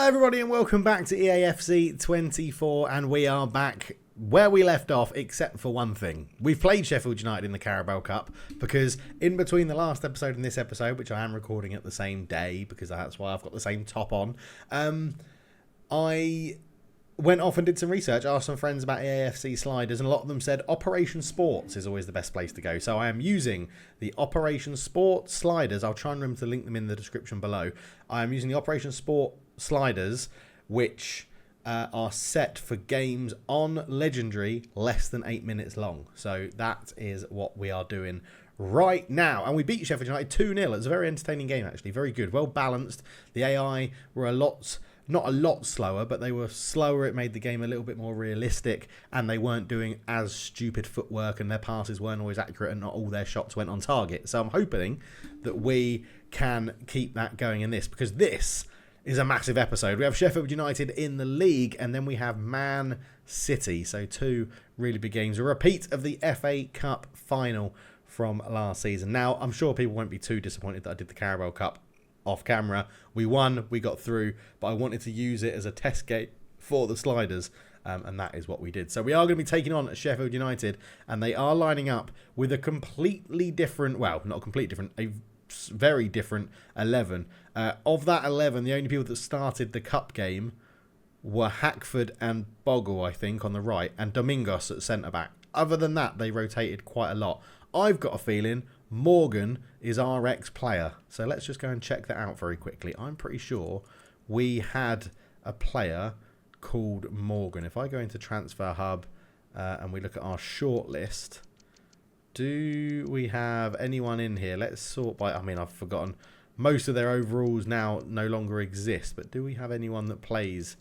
Hello everybody and welcome back to EAFC 24, and we are back where we left off except for one thing. We've played Sheffield United in the Carabao Cup because in between the last episode and this episode, which I am recording at the same day because that's why I've got the same top on, I went off and did some research, asked some friends about EAFC sliders, and a lot of them said Operation Sports is always the best place to go. So I am using the Operation Sports sliders. I'll try and remember to link them in the description below. I am using the Operation Sport sliders, which are set for games on Legendary less than 8 minutes long. So that is what we are doing right now. And we beat Sheffield United 2-0. It was a very entertaining game, actually. Very good. Well balanced. The AI were not a lot slower, but they were slower. It made the game a little bit more realistic, and they weren't doing as stupid footwork, and their passes weren't always accurate, and not all their shots went on target. So I'm hoping that we can keep that going in this, because this is a massive episode. We have Sheffield United in the league, and then we have Man City. So two really big games. A repeat of the FA Cup final from last season. Now, I'm sure people won't be too disappointed that I did the Carabao Cup off camera. We won, we got through, but I wanted to use it as a test game for the sliders, and that is what we did. So we are going to be taking on Sheffield United, and they are lining up with a completely different, well, not completely different, a very different 11. Of that 11, the only people that started the cup game were Hackford and Bogle, I think, on the right, and Domingos at centre-back. Other than that, they rotated quite a lot. I've got a feeling Morgan is our ex-player. So let's just go and check that out very quickly. I'm pretty sure we had a player called Morgan. If I go into Transfer Hub and we look at our shortlist, do we have anyone in here? Let's sort by, I mean, I've forgotten. Most of their overalls now no longer exist, but do we have anyone that plays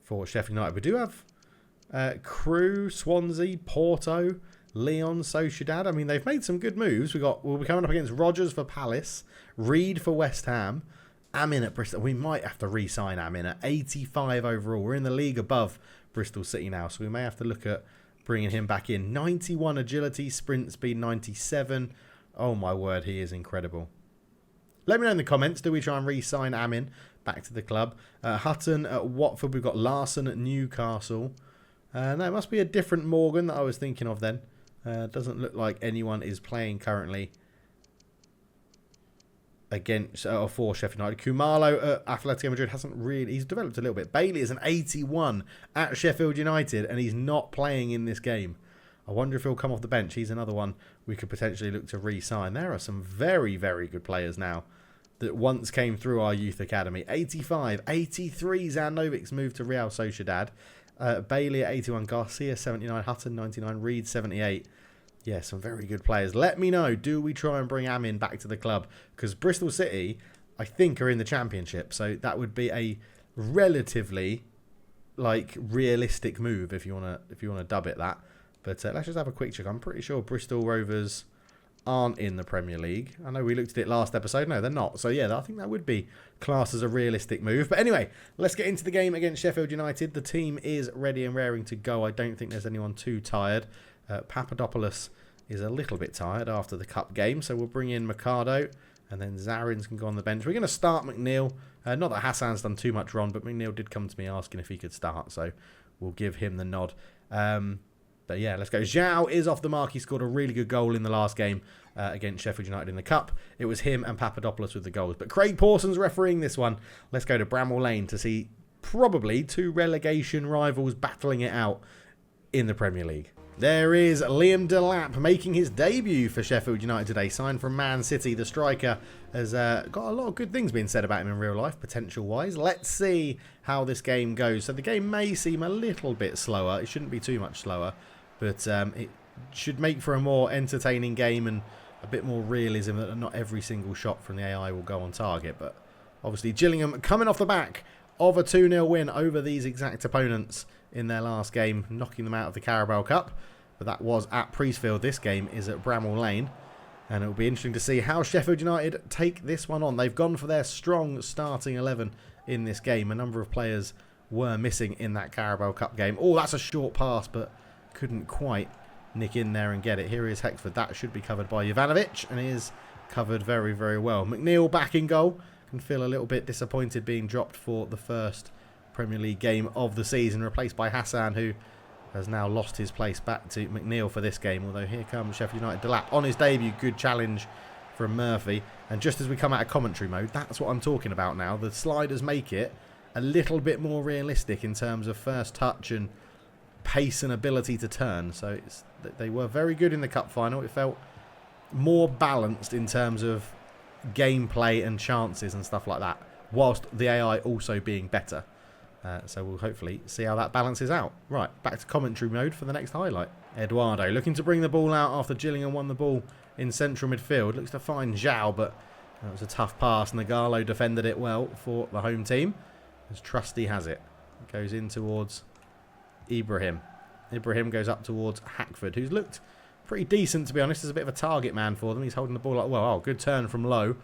for Sheffield United? We do have Crewe, Swansea, Porto, Leon, Sociedad. I mean, they've made some good moves. We'll be coming up against Rodgers for Palace, Reed for West Ham, Amin at Bristol. We might have to re-sign Amin at 85 overall. We're in the league above Bristol City now, so we may have to look at bringing him back in. 91 agility, sprint speed 97. Oh my word, he is incredible. Let me know in the comments, do we try and re-sign Amin back to the club? Hutton at Watford. We've got Larson at Newcastle. No, it must be a different Morgan that I was thinking of then. Doesn't look like anyone is playing currently against or for Sheffield United. Kumalo at Atletico Madrid hasn't really... He's developed a little bit. Bailey is an 81 at Sheffield United, and he's not playing in this game. I wonder if he'll come off the bench. He's another one we could potentially look to re-sign. There are some very, very good players now that once came through our youth academy. 85, 83 Zandovik's moved to Real Sociedad. Bailey at 81, Garcia 79, Hutton 99, Reed 78. Yeah, some very good players. Let me know, do we try and bring Amin back to the club? Because Bristol City, I think, are in the Championship, so that would be a relatively realistic move if you wanna dub it that. But let's just have a quick check. I'm pretty sure Bristol Rovers aren't in the Premier League. I know we looked at it last episode. No, they're not. So yeah, I think that would be classed as a realistic move. But anyway, let's get into the game against Sheffield United. The team is ready and raring to go. I don't think there's anyone too tired. Papadopoulos is a little bit tired after the cup game, so we'll bring in Mercado, and then Zarins can go on the bench. We're going to start McNeil. Not that Hassan's done too much wrong, but McNeil did come to me asking if he could start, so we'll give him the nod. But yeah, let's go. Zhao is off the mark. He scored a really good goal in the last game against Sheffield United in the Cup. It was him and Papadopoulos with the goals. But Craig Pawson's refereeing this one. Let's go to Bramall Lane to see probably two relegation rivals battling it out in the Premier League. There is Liam Delap making his debut for Sheffield United today. Signed from Man City. The striker has got a lot of good things being said about him in real life, potential-wise. Let's see how this game goes. So the game may seem a little bit slower. It shouldn't be too much slower. But it should make for a more entertaining game and a bit more realism that not every single shot from the AI will go on target. But obviously Gillingham coming off the back of a 2-0 win over these exact opponents in their last game, knocking them out of the Carabao Cup. But that was at Priestfield. This game is at Bramall Lane. And it will be interesting to see how Sheffield United take this one on. They've gone for their strong starting 11 in this game. A number of players were missing in that Carabao Cup game. Oh, that's a short pass, but couldn't quite nick in there and get it. Here is Hexford. That should be covered by Jovanovic, and he is covered very, very well. McNeil back in goal. can feel a little bit disappointed being dropped for the first Premier League game of the season, replaced by Hassan, who has now lost his place back to McNeil for this game. Although here comes Sheffield United. Delap on his debut, good challenge from Murphy. And just as we come out of commentary mode, that's what I'm talking about now. The sliders make it a little bit more realistic in terms of first touch and pace and ability to turn. So they were very good in the cup final. It felt more balanced in terms of gameplay and chances and stuff like that, whilst the AI also being better. So we'll hopefully see how that balances out. Right, back to commentary mode for the next highlight. Eduardo looking to bring the ball out after Gillingham won the ball in central midfield. Looks to find Zhao, but that was a tough pass. Nagalo defended it well for the home team, as Trusty has it. It goes in towards Ibrahim. Ibrahim goes up towards Hackford, who's looked pretty decent, to be honest. As a bit of a target man for them. He's holding the ball up well. Oh, good turn from Lowe.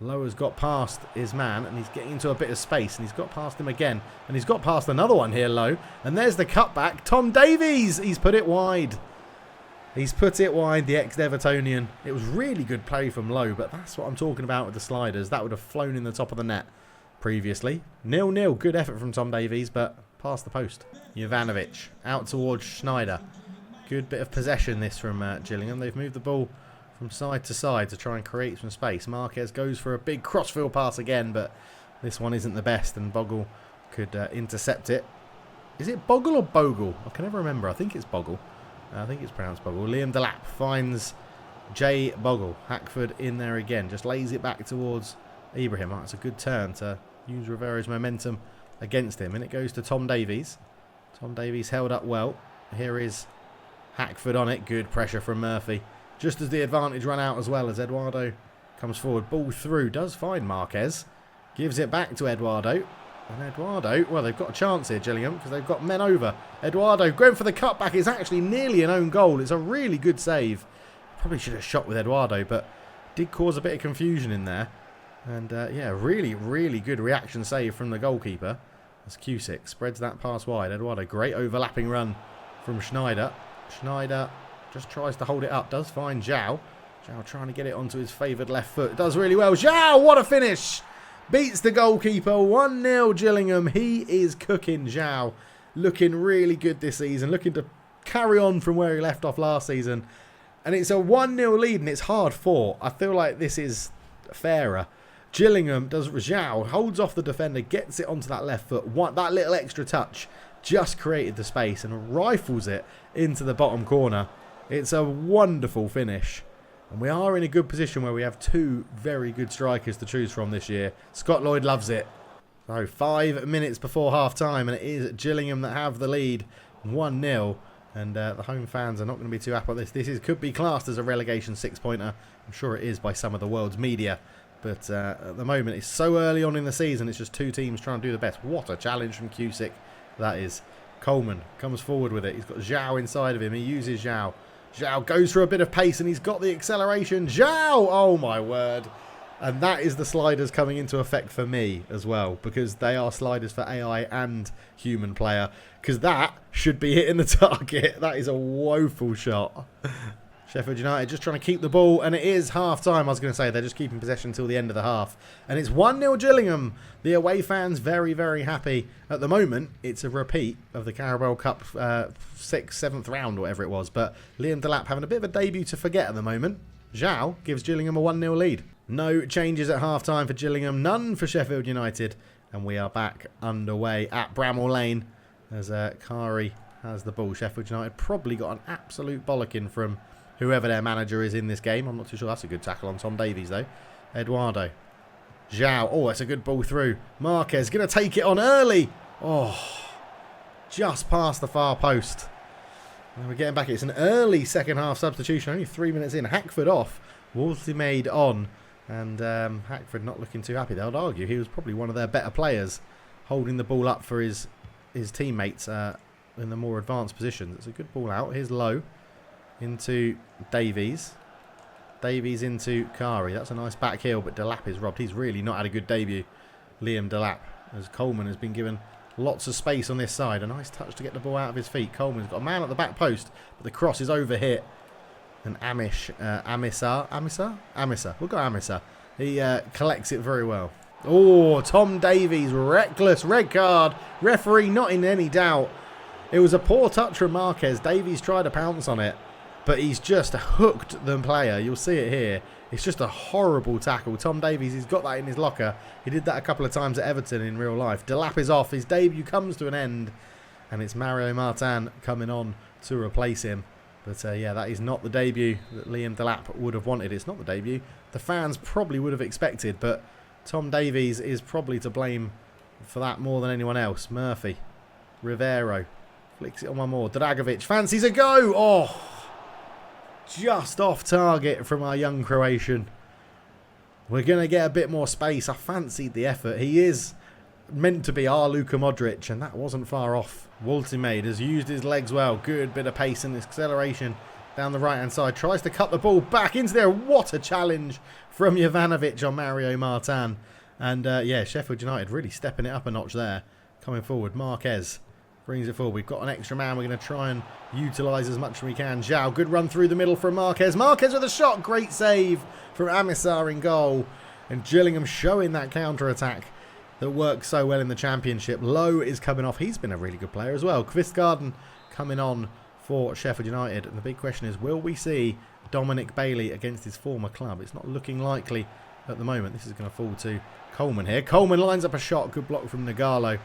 Lowe has got past his man, and he's getting into a bit of space, and he's got past him again, and he's got past another one here, Lowe. And there's the cutback. Tom Davies! He's put it wide. He's put it wide, the ex-Evertonian. It was really good play from Lowe, but that's what I'm talking about with the sliders. That would have flown in the top of the net previously. 0-0. Good effort from Tom Davies, but past the post. Jovanovic out towards Schneider. Good bit of possession this from Gillingham. They've moved the ball from side to side to try and create some space. Marquez goes for a big crossfield pass again, but this one isn't the best, and Bogle could intercept it. Is it Bogle or Bogle? I can never remember. I think it's Bogle. I think it's pronounced Bogle. Liam Delap finds Jay Bogle. Hackford in there again. Just lays it back towards Ibrahim. Oh, it's a good turn to use Rivera's momentum against him. And it goes to Tom Davies. Tom Davies held up well. Here is Hackford on it. Good pressure from Murphy. Just as the advantage ran out as well, as Eduardo comes forward. Ball through. Does find Marquez. Gives it back to Eduardo. And Eduardo, well, they've got a chance here, Gillingham, because they've got men over. Eduardo going for the cutback. It's actually nearly an own goal. It's a really good save. Probably should have shot with Eduardo, but did cause a bit of confusion in there. And yeah, really, really good reaction save from the goalkeeper. As Cusick spreads that pass wide. Eduardo, great overlapping run from Schneider. Schneider just tries to hold it up. Does find Zhao. Zhao trying to get it onto his favoured left foot. Does really well. Zhao, what a finish! Beats the goalkeeper. 1-0 Gillingham. He is cooking, Zhao. Looking really good this season. Looking to carry on from where he left off last season. And it's a 1-0 lead, and it's hard fought. I feel like this is fairer. Gillingham does. Zhao holds off the defender, gets it onto that left foot. That little extra touch just created the space and rifles it into the bottom corner. It's a wonderful finish. And we are in a good position where we have two very good strikers to choose from this year. Scott Lloyd loves it. So 5 minutes before half-time, and it is Gillingham that have the lead, 1-0. And the home fans are not going to be too happy with this. This could be classed as a relegation six-pointer. I'm sure it is by some of the world's media. But at the moment, it's so early on in the season, it's just two teams trying to do the best. What a challenge from Cusick that is. Coleman comes forward with it. He's got Zhao inside of him. He uses Zhao. Zhao goes for a bit of pace, and he's got the acceleration. Zhao! Oh, my word. And that is the sliders coming into effect for me as well, because they are sliders for AI and human player, because that should be hitting the target. That is a woeful shot. Sheffield United just trying to keep the ball, and it is half-time. I was going to say they're just keeping possession until the end of the half. And it's 1-0 Gillingham. The away fans very, very happy. At the moment, it's a repeat of the Carabao Cup 6th, 7th round, whatever it was. But Liam Delap having a bit of a debut to forget at the moment. Zhao gives Gillingham a 1-0 lead. No changes at half-time for Gillingham, none for Sheffield United. And we are back underway at Bramall Lane as Kari has the ball. Sheffield United probably got an absolute bollocking from whoever their manager is in this game. I'm not too sure. That's a good tackle on Tom Davies, though. Eduardo. Zhao. Oh, that's a good ball through. Marquez going to take it on early. Oh, just past the far post. And we're getting back. It's an early second-half substitution. Only 3 minutes in. Hackford off. Wolsey made on. And Hackford not looking too happy. They would argue he was probably one of their better players, holding the ball up for his teammates in the more advanced positions. It's a good ball out. Here's Lowe. Into Davies. Davies into Kari. That's a nice back heel, but Delap is robbed. He's really not had a good debut, Liam Delap, as Coleman has been given lots of space on this side. A nice touch to get the ball out of his feet. Coleman's got a man at the back post, but the cross is overhit. And Amisar. We'll go Amisar. He collects it very well. Oh, Tom Davies, reckless red card. Referee not in any doubt. It was a poor touch from Marquez. Davies tried to pounce on it, but he's just hooked the player. You'll see it here. It's just a horrible tackle. Tom Davies, he's got that in his locker. He did that a couple of times at Everton in real life. Delap is off. His debut comes to an end, and it's Mario Martin coming on to replace him. But yeah, that is not the debut that Liam Delap would have wanted. It's not the debut the fans probably would have expected, but Tom Davies is probably to blame for that more than anyone else. Murphy. Rivero. Flicks it on one more. Dragovic fancies a go. Oh, just off target from our young Croatian. We're going to get a bit more space. I fancied the effort. He is meant to be our Luka Modric, and that wasn't far off. Waltimade has used his legs well. Good bit of pace and acceleration down the right-hand side. Tries to cut the ball back into there. What a challenge from Jovanovic on Mario Martin. And yeah, Sheffield United really stepping it up a notch there. Coming forward, Marquez brings it forward. We've got an extra man. We're going to try and utilise as much as we can. Zhao, good run through the middle from Marquez. Marquez with a shot. Great save from Amisar in goal. And Gillingham showing that counter-attack that works so well in the Championship. Lowe is coming off. He's been a really good player as well. Kvistgarden coming on for Sheffield United. And the big question is, will we see Dominic Bailey against his former club? It's not looking likely at the moment. This is going to fall to Coleman here. Coleman lines up a shot. Good block from Nagalo.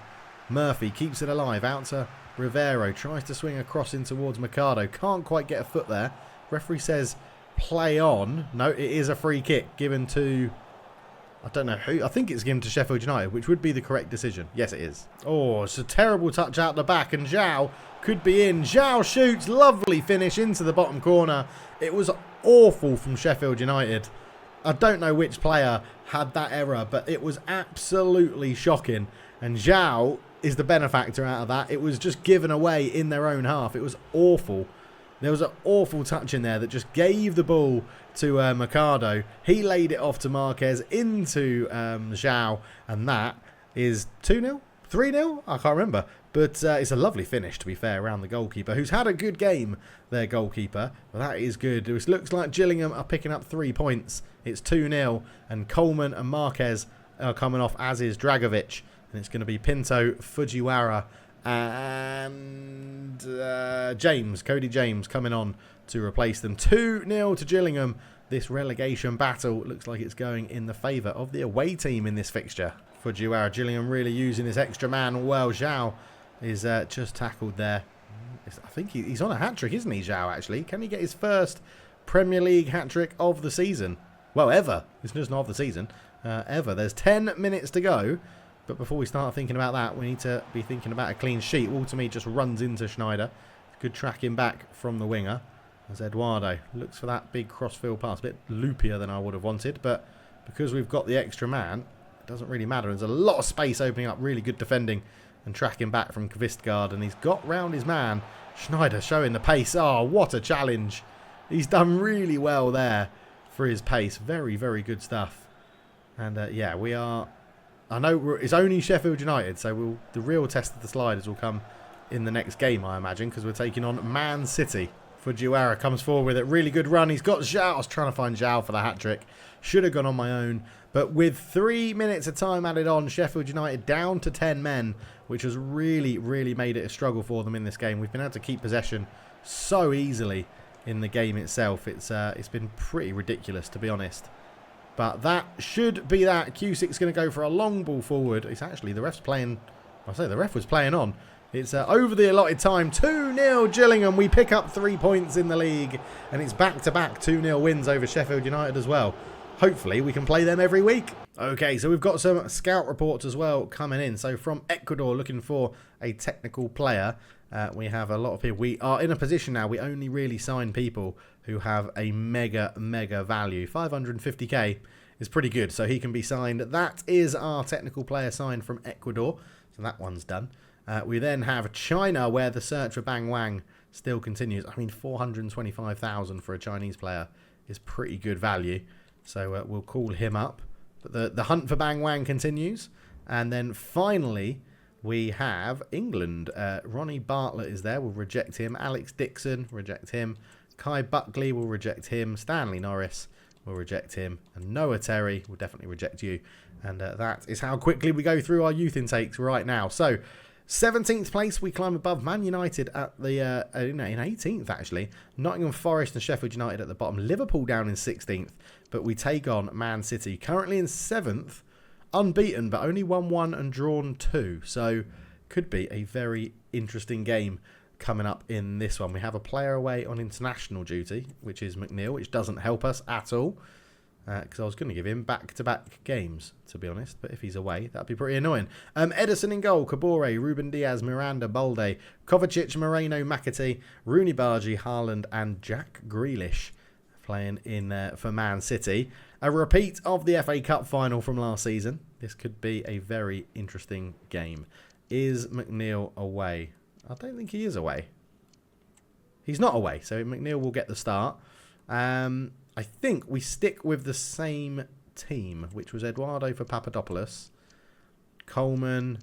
Murphy keeps it alive. Out to Rivero. Tries to swing across in towards Mercado. Can't quite get a foot there. Referee says play on. No, it is a free kick given to... I don't know who. I think it's given to Sheffield United, which would be the correct decision. Yes, it is. Oh, it's a terrible touch out the back, and Zhao could be in. Zhao shoots. Lovely finish into the bottom corner. It was awful from Sheffield United. I don't know which player had that error, but it was absolutely shocking. And Zhao is the benefactor out of that. It was just given away in their own half. It was awful. There was an awful touch in there that just gave the ball to Mercado. He laid it off to Marquez into Zhao, and that is 2-0? 3-0? I can't remember. But it's a lovely finish, to be fair, around the goalkeeper, who's had a good game, their goalkeeper. But that is good. It looks like Gillingham are picking up 3 points. It's 2-0, and Coleman and Marquez are coming off, as is Dragovic. And it's going to be Pinto, Fujiwara, and James, Cody James, coming on to replace them. 2-0 to Gillingham. This relegation battle looks like it's going in the favour of the away team in this fixture. Fujiwara, Gillingham really using his extra man well. Zhao is just tackled there. I think he's on a hat-trick, isn't he, Zhao, actually? Can he get his first Premier League hat-trick of the season? Well, ever. It's just not of the season. Ever. There's 10 minutes to go. But before we start thinking about that, we need to be thinking about a clean sheet. Waltermead just runs into Schneider. Good tracking back from the winger. As Eduardo looks for that big cross-field pass. A bit loopier than I would have wanted. But because we've got the extra man, it doesn't really matter. There's a lot of space opening up. Really good defending and tracking back from Kvistgaard. And he's got round his man. Schneider showing the pace. Oh, what a challenge. He's done really well there for his pace. Very, very good stuff. And yeah, we are... I know it's only Sheffield United, so the real test of the sliders will come in the next game, I imagine, because we're taking on Man City. Fujiwara comes forward with it. Really good run. He's got Zhao. I was trying to find Zhao for the hat-trick. Should have gone on my own. But with 3 minutes of time added on, Sheffield United down to 10 men, which has really, really made it a struggle for them in this game. We've been able to keep possession so easily in the game itself. It's been pretty ridiculous, to be honest. But that should be that. Cusick's going to go for a long ball forward. It's actually, the ref's playing... I say the ref was playing on. It's over the allotted time. 2-0 Gillingham. We pick up 3 points in the league. And it's back-to-back 2-0 wins over Sheffield United as well. Hopefully we can play them every week. Okay, so we've got some scout reports as well coming in. So from Ecuador, looking for a technical player. We have a lot of people. We are in a position now. We only really sign people who have a mega value. 550k is pretty good, so he can be signed. That is our technical player signed from Ecuador, so that one's done. We then have China, where the search for Bang Wang still continues. I mean, 425,000 for a Chinese player is pretty good value, so we'll call him up. But the hunt for Bang Wang continues. And then finally, we have England. Ronnie Bartlett is there. We'll reject him. Alex Dixon, reject him. Kai Buckley, will reject him. Stanley Norris, will reject him. And Noah Terry will definitely reject you. And that is how quickly we go through our youth intakes right now. So, 17th place, we climb above Man United at the in 18th, actually. Nottingham Forest and Sheffield United at the bottom. Liverpool down in 16th. But we take on Man City. Currently in 7th. Unbeaten, but only won 1 and drawn 2. So, could be a very interesting game coming up in this one. We have a player away on international duty, which is McNeil, which doesn't help us at all. Because I was going to give him back-to-back games, to be honest. But if he's away, that'd be pretty annoying. Ederson in goal, Kabore, Ruben Diaz, Miranda, Balde, Kovacic, Moreno, McAtee, Rooney Bargi, Haaland and Jack Grealish playing in for Man City. A repeat of the FA Cup final from last season. This could be a very interesting game. Is McNeil away? I don't think he is away. He's not away, so McNeil will get the start. I think we stick with the same team, which was Eduardo for Papadopoulos, Coleman.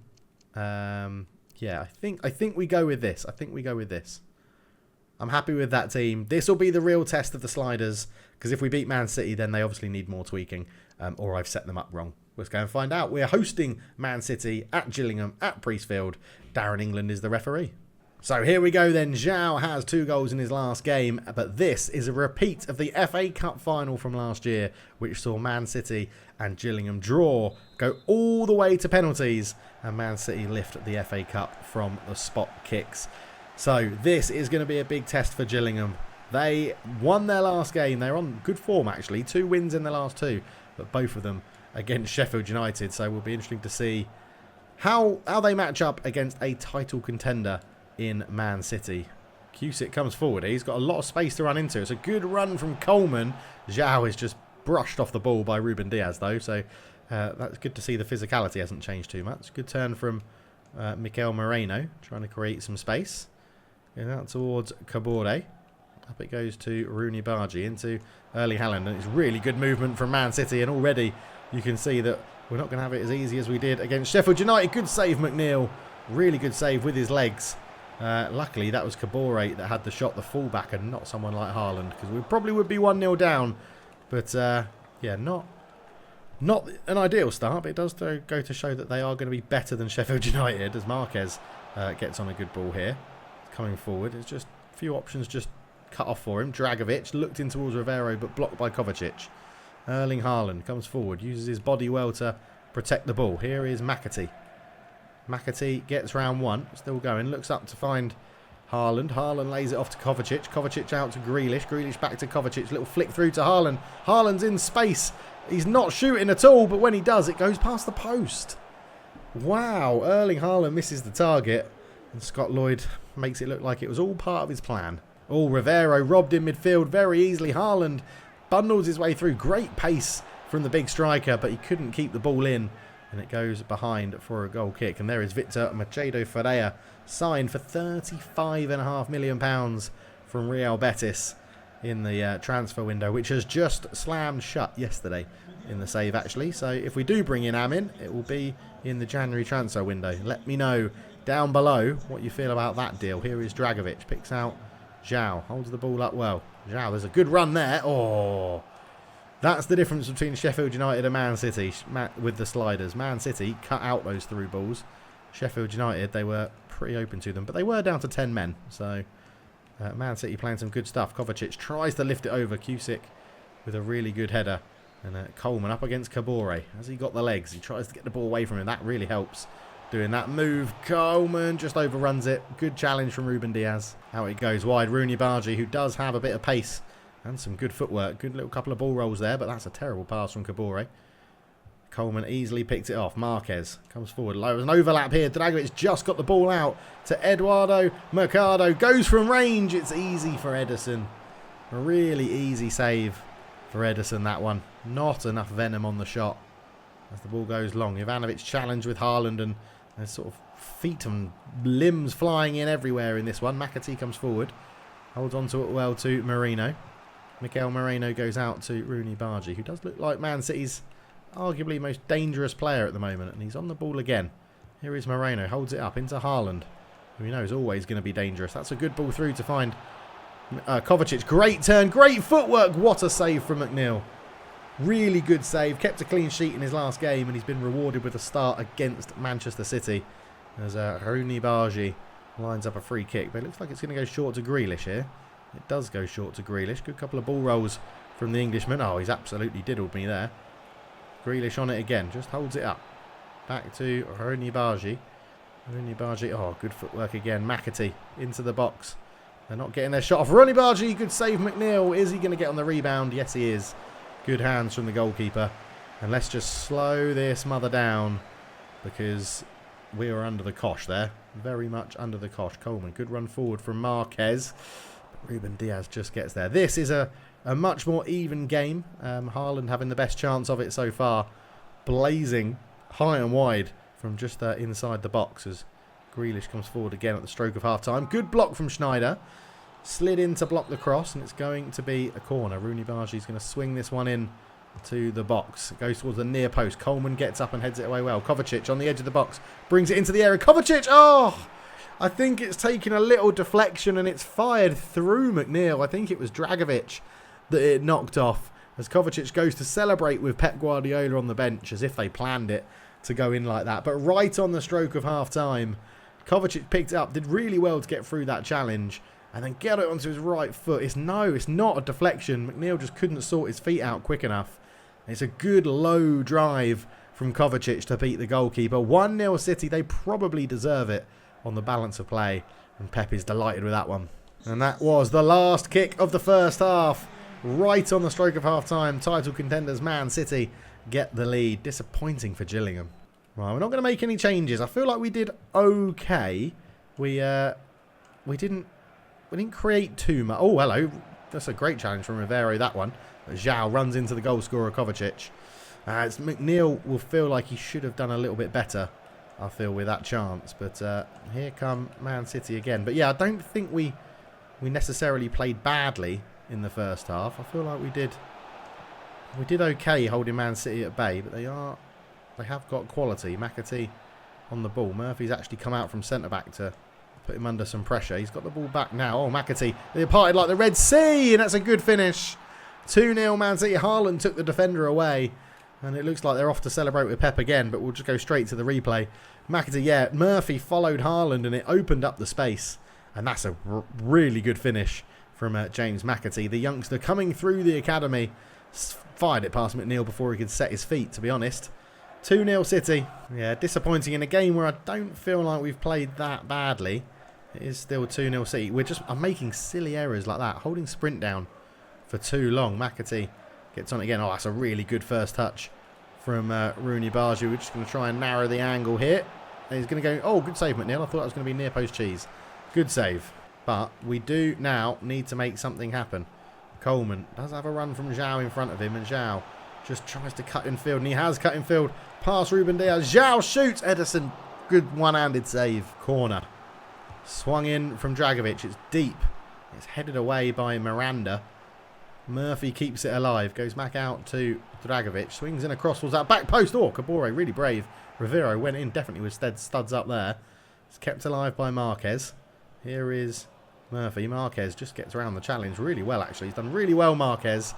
Yeah, I think we go with this. I'm happy with that team. This will be the real test of the sliders, because if we beat Man City, then they obviously need more tweaking, or I've set them up wrong. Let's go and find out. We're hosting Man City at Gillingham at Priestfield. Darren England is the referee. So here we go then. Zhao has 2 goals in his last game, but this is a repeat of the FA Cup final from last year, which saw Man City and Gillingham draw, go all the way to penalties, and Man City lift the FA Cup from the spot kicks. So this is going to be a big test for Gillingham. They won their last game. They're on good form, actually. 2 wins in the last 2, but both of them against Sheffield United. So it will be interesting to see how they match up against a title contender in Man City. Cusick comes forward. He's got a lot of space to run into. It's a good run from Coleman. Zhao is just brushed off the ball by Ruben Diaz, though. So that's good to see the physicality hasn't changed too much. Good turn from Mikel Moreno, trying to create some space. Going out towards Kabore. Up it goes to Rooney Bargi into Erling Haaland. And it's really good movement from Man City. And already you can see that we're not going to have it as easy as we did against Sheffield United. Good save, McNeil. Really good save with his legs. Luckily, that was Kabore that had the shot, the fullback, and not someone like Haaland, because we probably would be 1-0 down. But, yeah, not an ideal start, but it does go to show that they are going to be better than Sheffield United, as Marquez gets on a good ball here. Coming forward, it's just a few options just cut off for him. Dragovic looked in towards Rivero, but blocked by Kovacic. Erling Haaland comes forward, uses his body well to protect the ball. Here is McAtee. McAtee gets round 1, still going, looks up to find Haaland. Haaland lays it off to Kovacic. Kovacic out to Grealish. Grealish back to Kovacic. Little flick through to Haaland. Haaland's in space. He's not shooting at all, but when he does, it goes past the post. Wow, Erling Haaland misses the target, and Scott Lloyd makes it look like it was all part of his plan. Oh, Rivero robbed in midfield very easily. Haaland bundles his way through. Great pace from the big striker, but he couldn't keep the ball in. And it goes behind for a goal kick. And there is Victor Machado Ferreira, signed for £35.5 million from Real Betis in the transfer window, which has just slammed shut yesterday in the save, actually. So if we do bring in Amin, it will be in the January transfer window. Let me know down below what you feel about that deal. Here is Dragovic, picks out Zhao, holds the ball up well. Zhao, there's a good run there. Oh, that's the difference between Sheffield United and Man City with the sliders. Man City cut out those through balls. Sheffield United, they were pretty open to them, but they were down to 10 men. So Man City playing some good stuff. Kovacic tries to lift it over. Cusick with a really good header. And Coleman up against Kabore. Has he got the legs? He tries to get the ball away from him. That really helps. Doing that move. Coleman just overruns it. Good challenge from Ruben Diaz. Out it goes wide. Rooney Bargi, who does have a bit of pace and some good footwork. Good little couple of ball rolls there, but that's a terrible pass from Kabore. Coleman easily picked it off. Marquez comes forward. There's an overlap here. Dragovic just got the ball out to Eduardo Mercado. Goes from range. It's easy for Ederson. A really easy save for Ederson, that one. Not enough venom on the shot as the ball goes long. Ivanovic challenged with Haaland, and there's sort of feet and limbs flying in everywhere in this one. McAtee comes forward. Holds on to it well to Moreno. Mikel Moreno goes out to Rooney Bargi, who does look like Man City's arguably most dangerous player at the moment, and he's on the ball again. Here is Moreno, holds it up into Haaland, who we know is always going to be dangerous. That's a good ball through to find Kovacic. Great turn, great footwork. What a save from McNeil. Really good save. Kept a clean sheet in his last game, and he's been rewarded with a start against Manchester City. As Rooney Bargi lines up a free kick. But it looks like it's going to go short to Grealish here. It does go short to Grealish. Good couple of ball rolls from the Englishman. Oh, he's absolutely diddled me there. Grealish on it again. Just holds it up. Back to Rooney Bargi. Rooney Bargi. Oh, good footwork again. McAtee into the box. They're not getting their shot off. Rooney Bargi. Good save, McNeil. Is he going to get on the rebound? Yes, he is. Good hands from the goalkeeper. And let's just slow this mother down, because we are under the cosh there. Very much under the cosh. Coleman. Good run forward from Marquez. Ruben Diaz just gets there. This is a much more even game. Haaland having the best chance of it so far. Blazing high and wide from just inside the box as Grealish comes forward again at the stroke of half-time. Good block from Schneider. Slid in to block the cross, and it's going to be a corner. Rooney Bargi's going to swing this one in to the box. It goes towards the near post. Coleman gets up and heads it away well. Kovacic on the edge of the box. Brings it into the area. Kovacic! Oh! I think it's taken a little deflection and it's fired through McNeil. I think it was Dragovic that it knocked off, as Kovacic goes to celebrate with Pep Guardiola on the bench as if they planned it to go in like that. But right on the stroke of half-time, Kovacic picked it up, did really well to get through that challenge, and then get it onto his right foot. It's not a deflection. McNeil just couldn't sort his feet out quick enough. It's a good low drive from Kovacic to beat the goalkeeper. 1-0 City. They probably deserve it on the balance of play, and Pep is delighted with that one. And that was the last kick of the first half. Right on the stroke of half-time, title contenders Man City get the lead. Disappointing for Gillingham. Right, we're not going to make any changes. I feel like we did okay. We didn't create too much. Oh, hello. That's a great challenge from Rivero, that one. Zhao runs into the goal scorer, Kovacic. McNeil will feel like he should have done a little bit better, I feel, with that chance. But here come Man City again. But yeah, I don't think we necessarily played badly in the first half. I feel like we did okay holding Man City at bay, but they have got quality. McAtee on the ball. Murphy's actually come out from centre-back to put him under some pressure. He's got the ball back now. Oh, McAtee. They parted like the Red Sea, and that's a good finish. 2-0 Man City. Haaland took the defender away, and it looks like they're off to celebrate with Pep again, but we'll just go straight to the replay. McAtee, yeah, Murphy followed Haaland, and it opened up the space, and that's a really good finish from James McAtee. The youngster coming through the academy, fired it past McNeil before he could set his feet, to be honest. 2-0 City. Yeah, disappointing in a game where I don't feel like we've played that badly. It is still 2-0 City. I'm making silly errors like that. Holding sprint down for too long. McAtee gets on it again. Oh, that's a really good first touch from Rooney Bargi. We're just going to try and narrow the angle here. And he's going to go... Oh, good save, McNeil. I thought that was going to be near post cheese. Good save. But we do now need to make something happen. Coleman does have a run from Zhao in front of him, and Zhao just tries to cut in field, and he has cut in field. Past Ruben Diaz. Zhao shoots. Ederson, good one-handed save. Corner. Swung in from Dragovic. It's deep. It's headed away by Miranda. Murphy keeps it alive. Goes back out to Dragovic. Swings in across towards that back post. Oh, Kabore, really brave. Rivero went in definitely with studs up there. It's kept alive by Marquez. Here is Murphy. Marquez just gets around the challenge really well, actually. He's done really well, Marquez.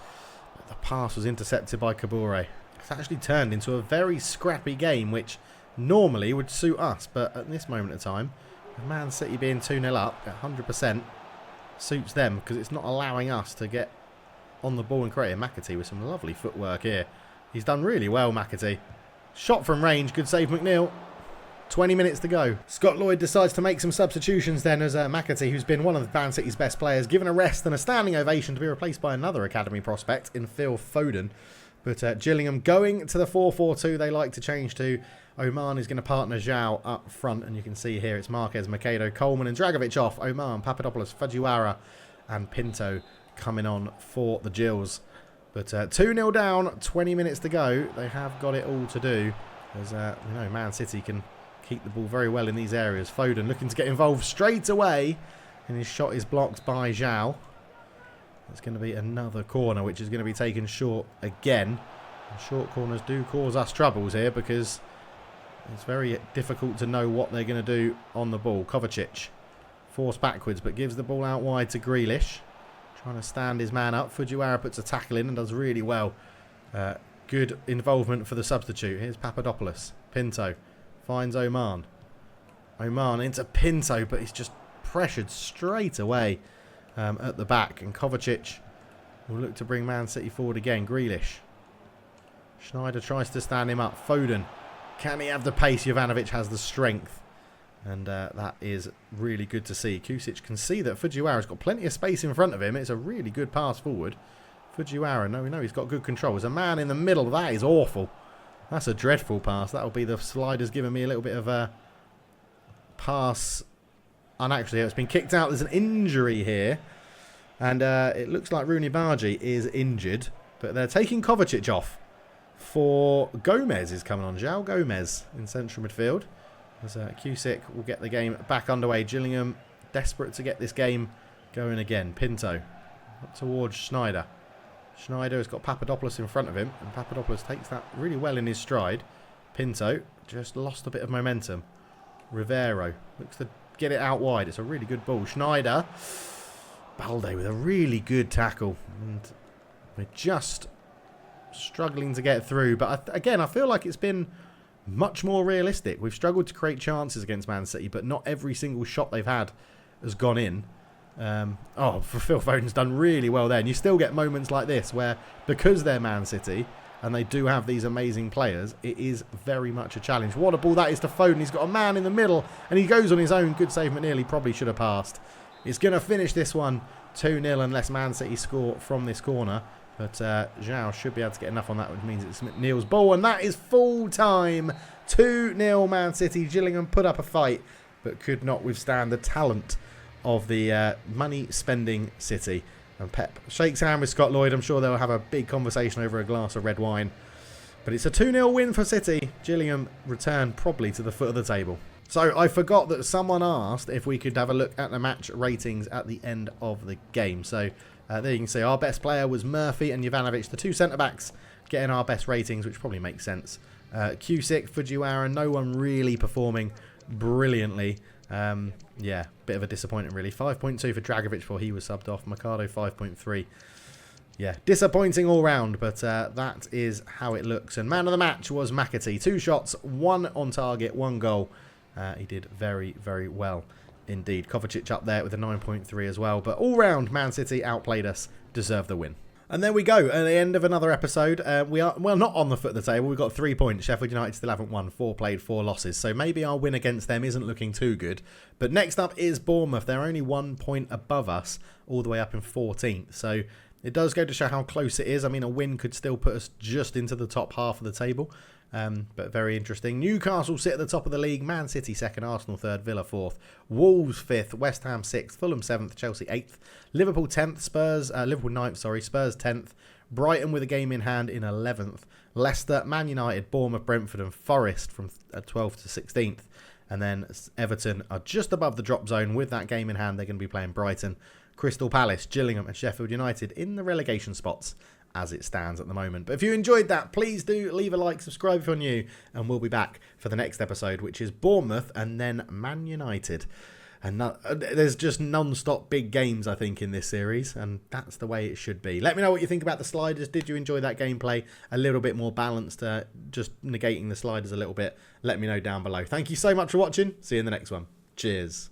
But the pass was intercepted by Kabore. It's actually turned into a very scrappy game, which normally would suit us. But at this moment of time, Man City being 2-0 up at 100% suits them, because it's not allowing us to get on the ball and create. McAtee with some lovely footwork here. He's done really well, McAtee. Shot from range. Good save, McNeil. 20 minutes to go. Scott Lloyd decides to make some substitutions then, as McAtee, who's been one of Man City's best players, given a rest and a standing ovation to be replaced by another academy prospect in Phil Foden. But Gillingham going to the 4-4-2 they like to change to. Oman is going to partner Zhao up front, and you can see here it's Marquez, Macedo, Coleman and Dragovic off. Oman, Papadopoulos, Fujiwara and Pinto coming on for the Gills. But 2-0 down, 20 minutes to go. They have got it all to do, as Man City can keep the ball very well in these areas. Foden looking to get involved straight away, and his shot is blocked by Zhao. It's going to be another corner, which is going to be taken short again. And short corners do cause us troubles here, because it's very difficult to know what they're going to do on the ball. Kovacic forced backwards, but gives the ball out wide to Grealish. Trying to stand his man up. Fujiwara puts a tackle in and does really well Good involvement for the substitute. Here's Papadopoulos. Pinto finds Oman. Oman into Pinto, but he's just pressured straight away at the back. And Kovacic will look to bring Man City forward again. Grealish. Schneider tries to stand him up. Foden. Can he have the pace? Jovanovic has the strength. And that is really good to see. Kusic can see that Fujiwara's got plenty of space in front of him. It's a really good pass forward. Fujiwara, no, we know he's got good control. There's a man in the middle. That is awful. That's a dreadful pass. That'll be the sliders giving me a little bit of a pass. And actually, it's been kicked out. There's an injury here. And it looks like Rooney Bargi is injured. But they're taking Kovacic off for Gomez is coming on. João Gomez in central midfield. As Kusic will get the game back underway. Gillingham desperate to get this game going again. Pinto up towards Schneider. Schneider has got Papadopoulos in front of him, and Papadopoulos takes that really well in his stride. Pinto just lost a bit of momentum. Rivero looks to get it out wide. It's a really good ball. Schneider. Balde with a really good tackle. And we're just struggling to get through. But again, I feel like it's been much more realistic. We've struggled to create chances against Man City, but not every single shot they've had has gone in. Phil Foden's done really well there. And you still get moments like this where, because they're Man City and they do have these amazing players, it is very much a challenge. What a ball that is to Foden. He's got a man in the middle and he goes on his own. Good save, McNeely probably should have passed. It's going to finish this one 2-0 unless Man City score from this corner. But João should be able to get enough on that, which means it's McNeil's ball. And that is full time. 2-0 Man City. Gillingham put up a fight, but could not withstand the talent of the money-spending City. And Pep shakes hand with Scott Lloyd. I'm sure they'll have a big conversation over a glass of red wine. But it's a 2-0 win for City. Gillingham return probably to the foot of the table. So I forgot that someone asked if we could have a look at the match ratings at the end of the game. So there you can see our best player was Murphy and Jovanovic, the two centre-backs, getting our best ratings, which probably makes sense. Kusic, Fujiwara, no one really performing brilliantly. Yeah, bit of a disappointment really. 5.2 for Dragovic before he was subbed off. Mercado 5.3. Yeah, disappointing all round, but that is how it looks. And man of the match was McAtee. 2 shots, 1 on target, 1 goal. He did very, very well indeed. Kovacic up there with a 9.3 as well. But all round, Man City outplayed us, deserved the win. And there we go, at the end of another episode. We are, well, not on the foot of the table. We've got 3 points. Sheffield United still haven't won. 4 played, 4 losses. So maybe our win against them isn't looking too good. But next up is Bournemouth. They're only 1 point above us, all the way up in 14th. So it does go to show how close it is. I mean, a win could still put us just into the top half of the table. But very interesting. Newcastle sit at the top of the league. Man City 2nd, Arsenal 3rd, Villa 4th, Wolves 5th, West Ham 6th, Fulham 7th, Chelsea 8th, Liverpool 10th, Liverpool 9th, Spurs 10th, Brighton with a game in hand in 11th, Leicester, Man United, Bournemouth, Brentford and Forest from 12th to 16th. And then Everton are just above the drop zone with that game in hand. They're going to be playing Brighton, Crystal Palace, Gillingham and Sheffield United in the relegation spots as it stands at the moment. But if you enjoyed that, please do leave a like, subscribe if you're new, and we'll be back for the next episode, which is Bournemouth and then Man United. And there's just non-stop big games, I think, in this series, and that's the way it should be. Let me know what you think about the sliders. Did you enjoy that gameplay? A little bit more balanced, just negating the sliders a little bit. Let me know down below. Thank you so much for watching. See you in the next one. Cheers.